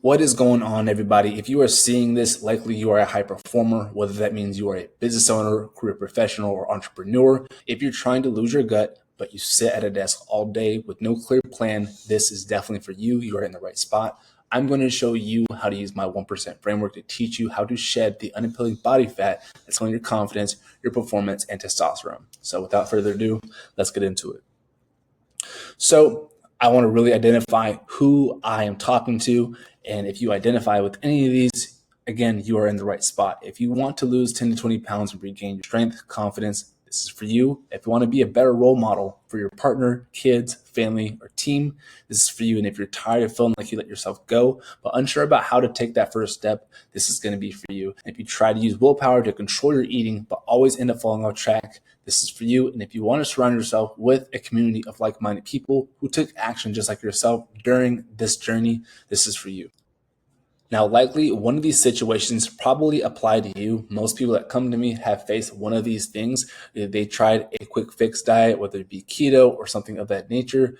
What is going on, everybody? If you are seeing this, likely you are a high performer, whether that means you are a business owner, career professional, or entrepreneur. If you're trying to lose your gut, but you sit at a desk all day with no clear plan, this is definitely for you. You are in the right spot. I'm going to show you how to use my 1% framework to teach you how to shed the unappealing body fat that's killing your confidence, your performance, and testosterone. So without further ado, let's get into it. So I want to really identify who I am talking to. And if you identify with any of these, again, you are in the right spot. If you want to lose 10 to 20 pounds and regain your strength, confidence, this is for you. If you want to be a better role model for your partner, kids, family, or team, this is for you. And if you're tired of feeling like you let yourself go, but unsure about how to take that first step, this is going to be for you. And if you try to use willpower to control your eating, but always end up falling off track, this is for you. And if you want to surround yourself with a community of like-minded people who took action just like yourself during this journey, this is for you. Now, likely one of these situations probably apply to you. Most people that come to me have faced one of these things. They tried a quick fix diet, whether it be keto or something of that nature,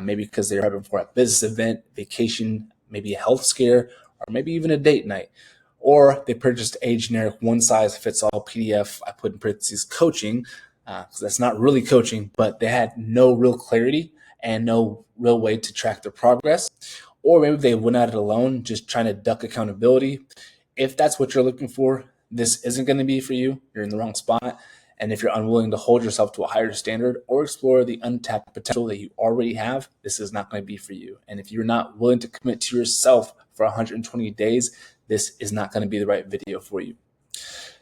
maybe because they're prepping for a business event, vacation, maybe a health scare, or maybe even a date night. Or they purchased a generic one-size-fits-all PDF, I put in parentheses, coaching, because that's not really coaching, but they had no real clarity and no real way to track their progress. Or maybe they went at it alone, just trying to duck accountability. If that's what you're looking for, this isn't going to be for you. You're in the wrong spot. And if you're unwilling to hold yourself to a higher standard or explore the untapped potential that you already have, this is not going to be for you. And if you're not willing to commit to yourself for 120 days, this is not going to be the right video for you.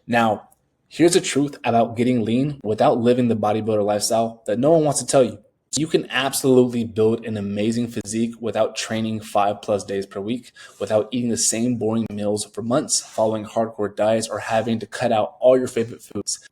Now, here's the truth about getting lean without living the bodybuilder lifestyle that no one wants to tell you. You can absolutely build an amazing physique without training 5+ days per week, without eating the same boring meals for months, following hardcore diets, or having to cut out all your favorite foods.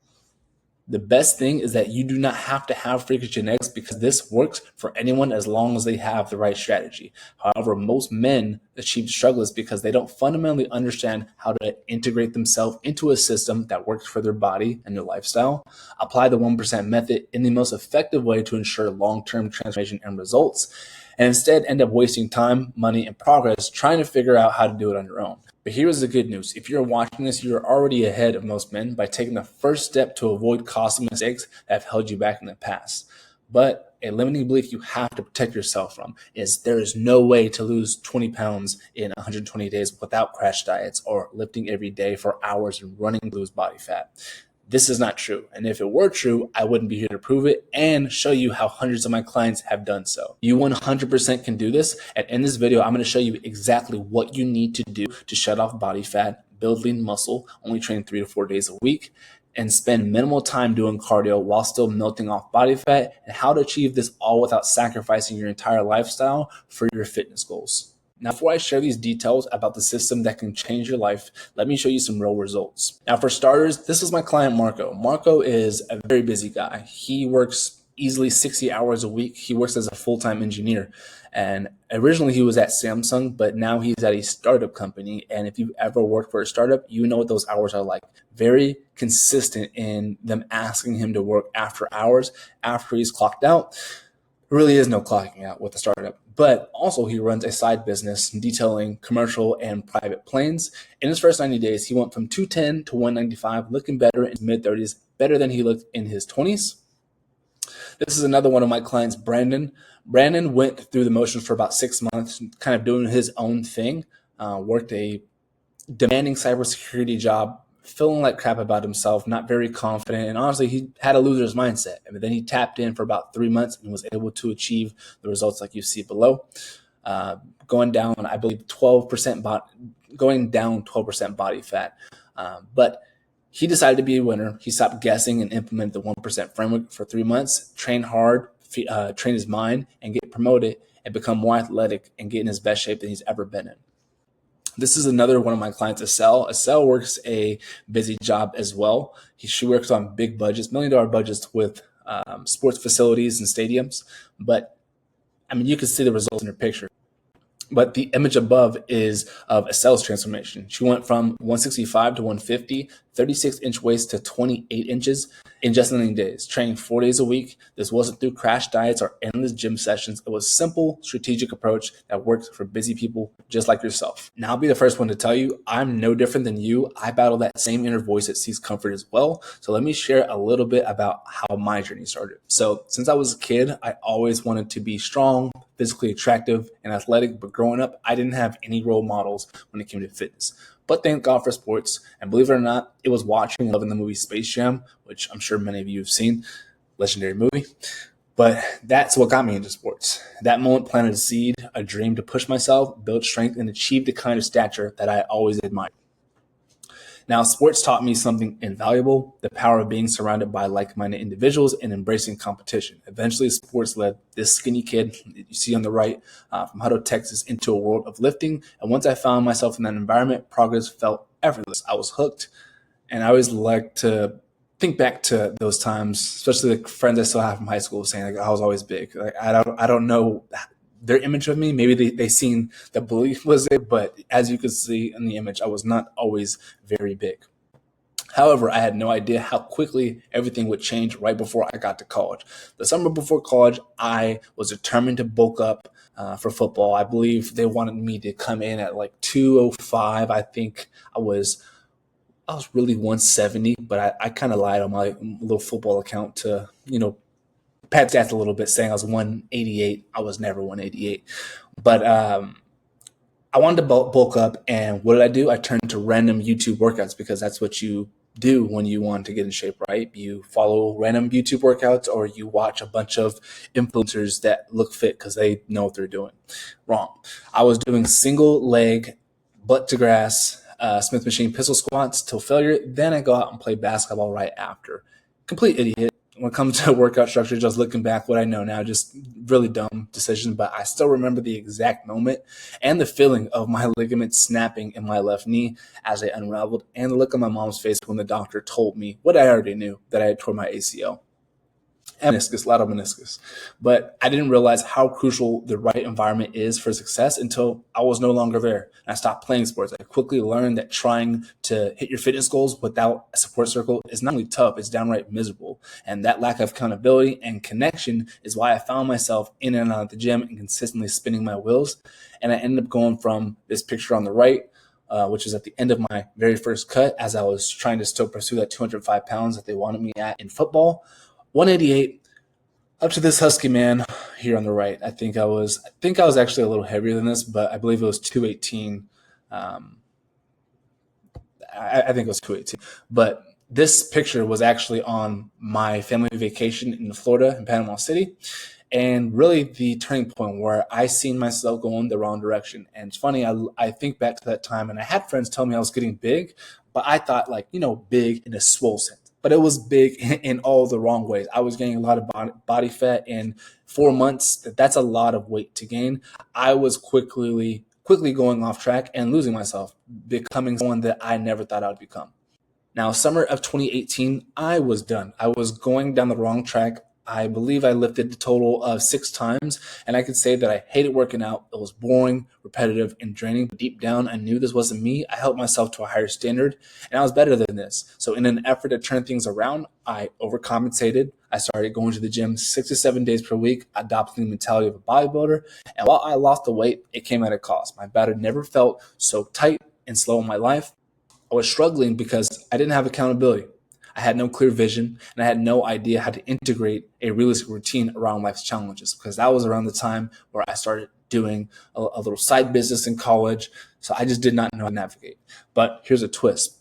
The best thing is that you do not have to have freakish genetics because this works for anyone as long as they have the right strategy. However, most men achieve struggles because they don't fundamentally understand how to integrate themselves into a system that works for their body and their lifestyle, apply the 1% method in the most effective way to ensure long-term transformation and results, and instead end up wasting time, money, and progress trying to figure out how to do it on your own. But here's the good news. If you're watching this, you're already ahead of most men by taking the first step to avoid costly mistakes that have held you back in the past. But a limiting belief you have to protect yourself from is there is no way to lose 20 pounds in 120 days without crash diets or lifting every day for hours and running to lose body fat. This is not true. And if it were true, I wouldn't be here to prove it and show you how hundreds of my clients have done so. You 100% can do this. And in this video, I'm going to show you exactly what you need to do to shed off body fat, build lean muscle, only train 3 to 4 days a week, and spend minimal time doing cardio while still melting off body fat, and how to achieve this all without sacrificing your entire lifestyle for your fitness goals. Now, before I share these details about the system that can change your life, let me show you some real results. Now, for starters, this is my client, Marco. Marco is a very busy guy. He works easily 60 hours a week. He works as a full-time engineer. And originally he was at Samsung, but now he's at a startup company. And if you've ever worked for a startup, you know what those hours are like. Very consistent in them asking him to work after hours, after he's clocked out. Really is no clocking out with the startup. But also he runs a side business detailing commercial and private planes. In his first 90 days, he went from 210 to 195, looking better in his mid-30s, better than he looked in his 20s. This is another one of my clients, Brandon. Brandon went through the motions for about 6 months, kind of doing his own thing, worked a demanding cybersecurity job, feeling like crap about himself, not very confident, and honestly, he had a loser's mindset. And then he tapped in for about 3 months and was able to achieve the results like you see below, going down, I believe, 12% going down 12% body fat. But he decided to be a winner. He stopped guessing and implemented the 1% framework for 3 months, train hard, train his mind, and get promoted and become more athletic and get in his best shape than he's ever been in. This is another one of my clients, Estelle. Estelle works a busy job as well. She works on big budgets, $1 million budgets with sports facilities and stadiums. But I mean, you can see the results in her picture. But the image above is of a sales transformation. She went from 165 to 150, 36-inch waist to 28 inches in just 9 days, training 4 days a week. This wasn't through crash diets or endless gym sessions. It was a simple, strategic approach that worked for busy people just like yourself. Now, I'll be the first one to tell you, I'm no different than you. I battle that same inner voice that seeks comfort as well. So let me share a little bit about how my journey started. So since I was a kid, I always wanted to be strong, physically attractive, and athletic, but growing up, I didn't have any role models when it came to fitness. But thank God for sports. And believe it or not, it was watching and loving the movie Space Jam, which I'm sure many of you have seen. Legendary movie. But that's what got me into sports. That moment planted a seed, a dream to push myself, build strength, and achieve the kind of stature that I always admired. Now, sports taught me something invaluable, the power of being surrounded by like-minded individuals and embracing competition. Eventually, sports led this skinny kid that you see on the right from Hutto, Texas, into a world of lifting. And once I found myself in that environment, progress felt effortless. I was hooked. And I always like to think back to those times, especially the friends I still have from high school saying like I was always big. Like I don't know their image of me. Maybe they seen the belief was it, but as you can see in the image, I was not always very big. However, I had no idea how quickly everything would change right before I got to college. The summer before college, I was determined to bulk up for football. I believe they wanted me to come in at like 205. I think I was really 170, but I kind of lied on my little football account to, pad stats a little bit, saying I was 188. I was never 188. But I wanted to bulk up, and what did I do? I turned to random YouTube workouts because that's what you do when you want to get in shape, right? You follow random YouTube workouts or you watch a bunch of influencers that look fit because they know what they're doing. Wrong. I was doing single leg, butt to grass, Smith machine pistol squats till failure. Then I go out and play basketball right after. Complete idiot. When it comes to workout structure, just looking back, what I know now, just really dumb decision, but I still remember the exact moment and the feeling of my ligament snapping in my left knee as they unraveled and the look on my mom's face when the doctor told me what I already knew, that I had torn my ACL. Meniscus, lateral meniscus. But I didn't realize how crucial the right environment is for success until I was no longer there. And I stopped playing sports. I quickly learned that trying to hit your fitness goals without a support circle is not only tough, it's downright miserable. And that lack of accountability and connection is why I found myself in and out of the gym and consistently spinning my wheels. And I ended up going from this picture on the right, which is at the end of my very first cut, as I was trying to still pursue that 205 pounds that they wanted me at in football, 188 up to this husky man here on the right. I think I was actually a little heavier than this, but I believe it was 218. I think it was 218. But this picture was actually on my family vacation in Florida, in Panama City, and really the turning point where I seen myself going the wrong direction. And it's funny, I think back to that time, and I had friends tell me I was getting big, but I thought big in a swole sense. But it was big in all the wrong ways. I was gaining a lot of body fat in 4 months. That's a lot of weight to gain. I was quickly going off track and losing myself, becoming someone that I never thought I would become. Now, summer of 2018, I was done. I was going down the wrong track. I believe I lifted a total of 6 times, and I could say that I hated working out. It was boring, repetitive, and draining. But deep down, I knew this wasn't me. I held myself to a higher standard, and I was better than this. So in an effort to turn things around, I overcompensated. I started going to the gym 6 to 7 days per week, adopting the mentality of a bodybuilder. And while I lost the weight, it came at a cost. My body never felt so tight and slow in my life. I was struggling because I didn't have accountability. I had no clear vision, and I had no idea how to integrate a realistic routine around life's challenges, because that was around the time where I started doing a little side business in college. So I just did not know how to navigate. But here's a twist.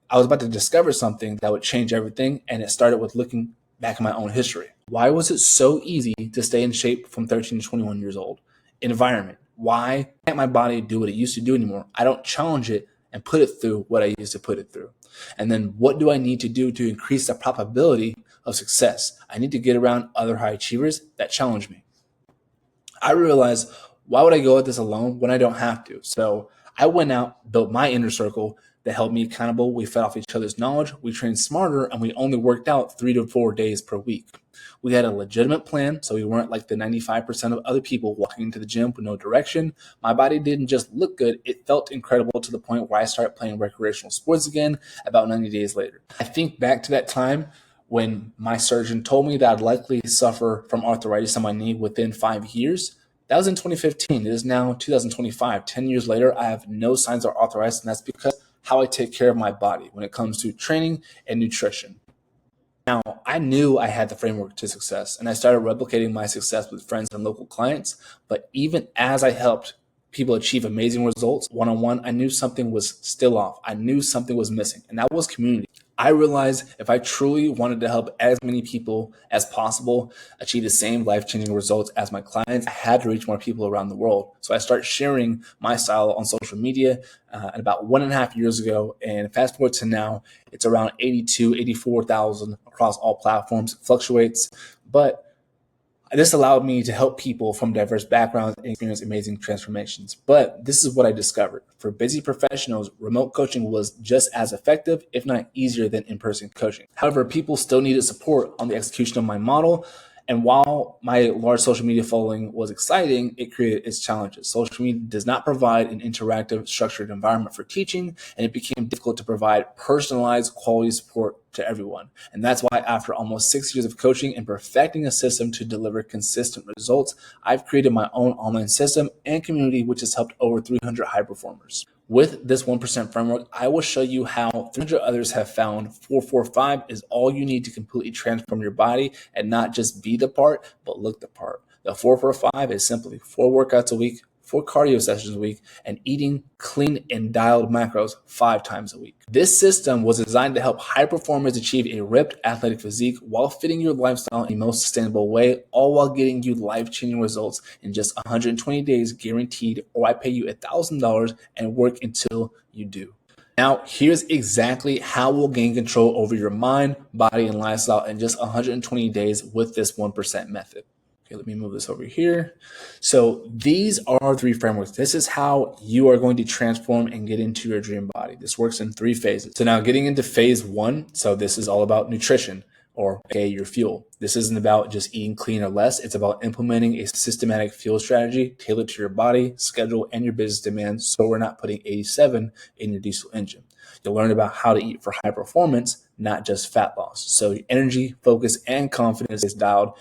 I was about to discover something that would change everything, and it started with looking back at my own history. Why was it so easy to stay in shape from 13 to 21 years old? Environment. Why can't my body do what it used to do anymore? I don't challenge it and put it through what I used to put it through. And then what do I need to do to increase the probability of success? I need to get around other high achievers that challenge me. I realized, why would I go at this alone when I don't have to? So I went out, built my inner circle that held me accountable. We fed off each other's knowledge. We trained smarter, and we only worked out 3 to 4 days per week. We had a legitimate plan, so we weren't like the 95% of other people walking into the gym with no direction. My body didn't just look good, it felt incredible to the point where I started playing recreational sports again about 90 days later. I think back to that time when my surgeon told me that I'd likely suffer from arthritis on my knee within 5 years. That was in 2015. It is now 2025. 10 years later, I have no signs of arthritis, and that's because how I take care of my body when it comes to training and nutrition. Now, I knew I had the framework to success, and I started replicating my success with friends and local clients. But even as I helped people achieve amazing results one-on-one, I knew something was still off. I knew something was missing, and that was community. I realized if I truly wanted to help as many people as possible achieve the same life-changing results as my clients, I had to reach more people around the world. So I started sharing my style on social media about 1.5 years ago. And fast forward to now, it's around 84,000 across all platforms. It fluctuates, but this allowed me to help people from diverse backgrounds and experience amazing transformations. But this is what I discovered. For busy professionals, remote coaching was just as effective, if not easier, than in-person coaching. However, people still needed support on the execution of my model. And while my large social media following was exciting, it created its challenges. Social media does not provide an interactive, structured environment for teaching, and it became difficult to provide personalized, quality support to everyone. And that's why after almost 6 years of coaching and perfecting a system to deliver consistent results, I've created my own online system and community, which has helped over 300 high performers. With this 1% framework, I will show you how 300 others have found 445 is all you need to completely transform your body and not just be the part, but look the part. The 445 is simply 4 workouts a week, 4 cardio sessions a week, and eating clean and dialed macros 5 times a week. This system was designed to help high performers achieve a ripped athletic physique while fitting your lifestyle in the most sustainable way, all while getting you life-changing results in just 120 days guaranteed, or I pay you $1,000 and work until you do. Now, here's exactly how we'll gain control over your mind, body, and lifestyle in just 120 days with this 1% method. Okay, let me move this over here. So these are 3 frameworks. This is how you are going to transform and get into your dream body. This works in 3 phases. So now getting into phase 1. So this is all about nutrition, or your fuel. This isn't about just eating clean or less. It's about implementing a systematic fuel strategy tailored to your body, schedule, and your business demands, so we're not putting 87 in your diesel engine. You'll learn about how to eat for high performance, not just fat loss. So your energy, focus, and confidence is dialed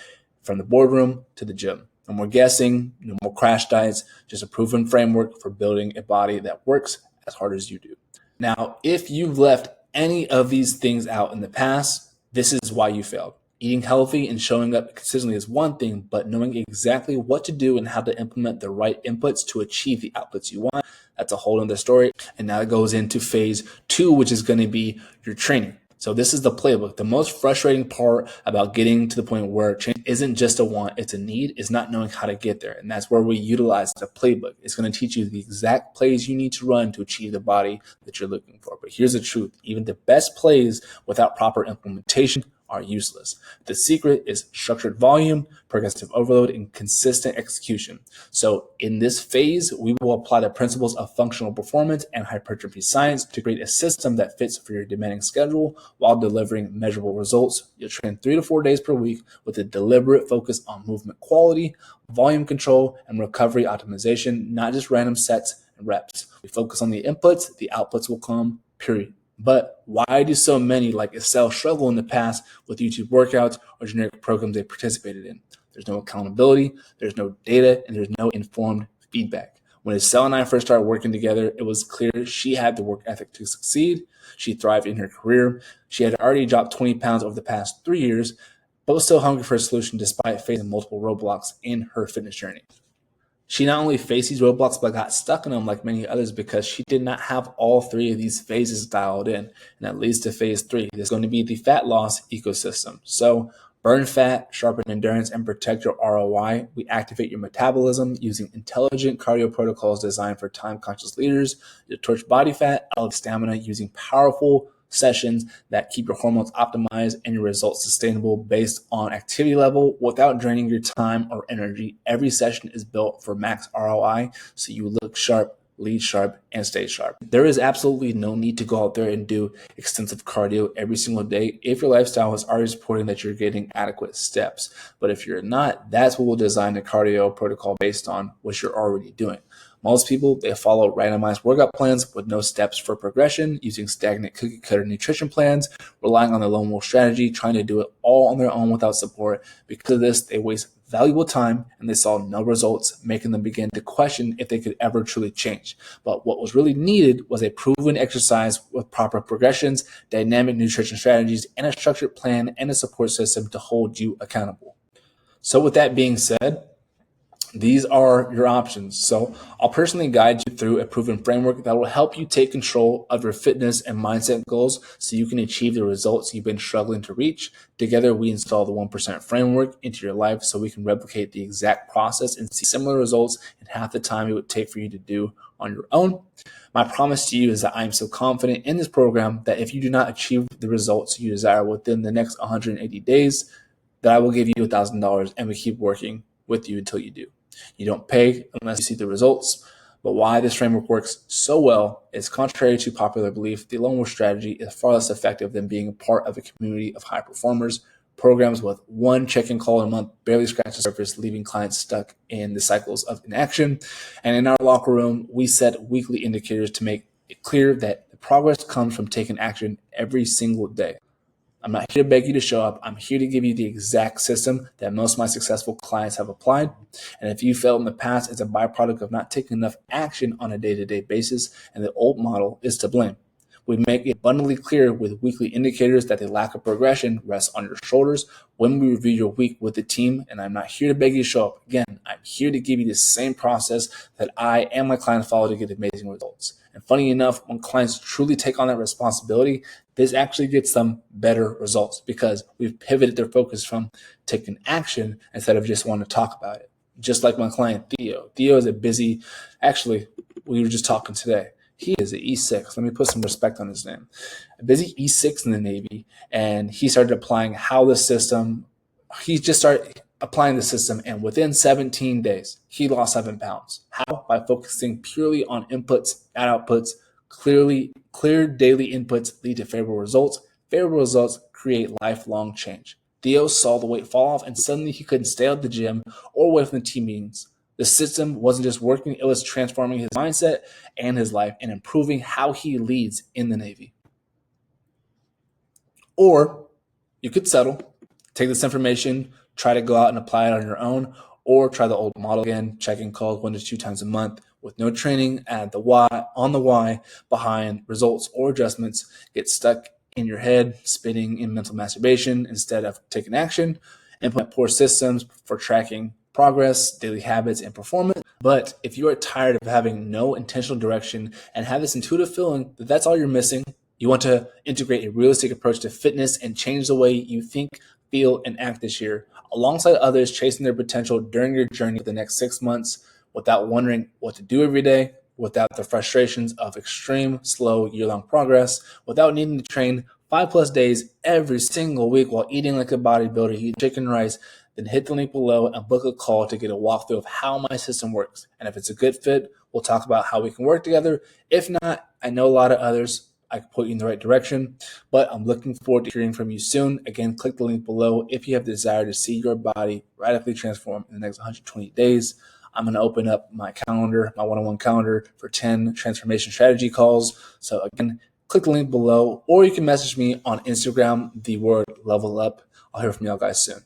from the boardroom to the gym. No more guessing, no more crash diets, just a proven framework for building a body that works as hard as you do. Now, if you've left any of these things out in the past, this is why you failed. Eating healthy and showing up consistently is one thing, but knowing exactly what to do and how to implement the right inputs to achieve the outputs you want, that's a whole other story. And now it goes into phase 2, which is going to be your training. So this is the playbook. The most frustrating part about getting to the point where change isn't just a want, it's a need, is not knowing how to get there. And that's where we utilize the playbook. It's going to teach you the exact plays you need to run to achieve the body that you're looking for. But here's the truth. Even the best plays without proper implementation are useless. The secret is structured volume, progressive overload, and consistent execution. So in this phase, we will apply the principles of functional performance and hypertrophy science to create a system that fits for your demanding schedule while delivering measurable results. You'll train 3 to 4 days per week with a deliberate focus on movement quality, volume control, and recovery optimization, not just random sets and reps. We focus on the inputs, the outputs will come, period. But why do so many like Estelle struggle in the past with YouTube workouts or generic programs they participated in? There's no accountability, there's no data, and there's no informed feedback. When Estelle and I first started working together, it was clear she had the work ethic to succeed. She thrived in her career. She had already dropped 20 pounds over the past 3 years, but was still hungry for a solution despite facing multiple roadblocks in her fitness journey. She not only faced these roadblocks, but got stuck in them like many others because she did not have all 3 of these phases dialed in. And that leads to phase 3. There's going to be the fat loss ecosystem. So burn fat, sharpen endurance, and protect your ROI. We activate your metabolism using intelligent cardio protocols designed for time-conscious leaders. You torch body fat, elevate stamina using powerful sessions that keep your hormones optimized and your results sustainable based on activity level without draining your time or energy. Every session is built for max ROI, so you look sharp, lead sharp, and stay sharp. There is absolutely no need to go out there and do extensive cardio every single day if your lifestyle is already supporting that you're getting adequate steps. But if you're not, that's what we'll design a cardio protocol based on what you're already doing. Most people, they follow randomized workout plans with no steps for progression, using stagnant cookie cutter nutrition plans, relying on their lone wolf strategy, trying to do it all on their own without support. Because of this, they waste valuable time and they saw no results, making them begin to question if they could ever truly change. But what was really needed was a proven exercise with proper progressions, dynamic nutrition strategies, and a structured plan and a support system to hold you accountable. So with that being said, these are your options. So I'll personally guide you through a proven framework that will help you take control of your fitness and mindset goals so you can achieve the results you've been struggling to reach. Together, we install the 1% framework into your life so we can replicate the exact process and see similar results in half the time it would take for you to do on your own. My promise to you is that I am so confident in this program that if you do not achieve the results you desire within the next 180 days, that I will give you $1,000 and we keep working with you until you do. You don't pay unless you see the results. But why this framework works so well is, contrary to popular belief, the lone wolf strategy is far less effective than being a part of a community of high performers. Programs with one check-in call a month barely scratch the surface, leaving clients stuck in the cycles of inaction. And in our locker room, we set weekly indicators to make it clear that the progress comes from taking action every single day. I'm not here to beg you to show up. I'm here to give you the exact system that most of my successful clients have applied. And if you failed in the past, it's a byproduct of not taking enough action on a day-to-day basis, and the old model is to blame. We make it abundantly clear with weekly indicators that the lack of progression rests on your shoulders when we review your week with the team. And I'm not here to beg you to show up. Again, I'm here to give you the same process that I and my clients follow to get amazing results. And funny enough, when clients truly take on that responsibility, this actually gets them better results because we've pivoted their focus from taking action instead of just wanting to talk about it. Just like my client, Theo. Theo is we were just talking today. He is an E6. Let me put some respect on his name. A busy E6 in the Navy, and he started applying he just started applying the system, and within 17 days, he lost 7 pounds. How? By focusing purely on inputs, not outputs. Clear daily inputs lead to favorable results. Favorable results create lifelong change. Theo saw the weight fall off, and suddenly he couldn't stay at the gym or away from the team meetings. The system wasn't just working, it was transforming his mindset and his life and improving how he leads in the Navy. Or you could settle, take this information, try to go out and apply it on your own, or try the old model again, checking calls 1 to 2 times a month with no training at the why behind results or adjustments. Get stuck in your head, spinning in mental masturbation instead of taking action. Implement poor systems for tracking progress, daily habits, and performance. But if you are tired of having no intentional direction and have this intuitive feeling that that's all you're missing, you want to integrate a realistic approach to fitness and change the way you think, feel, and act this year, alongside others chasing their potential during your journey for the next 6 months without wondering what to do every day, without the frustrations of extreme, slow, year-long progress, without needing to train 5+ days every single week while eating like a bodybuilder, eat chicken and rice, then hit the link below and book a call to get a walkthrough of how my system works. And if it's a good fit, we'll talk about how we can work together. If not, I know a lot of others. I can point you in the right direction, but I'm looking forward to hearing from you soon. Again, click the link below if you have the desire to see your body radically transform in the next 120 days. I'm going to open up my calendar, my one-on-one calendar for 10 transformation strategy calls. So again, click the link below, or you can message me on Instagram, the word level up. I'll hear from y'all guys soon.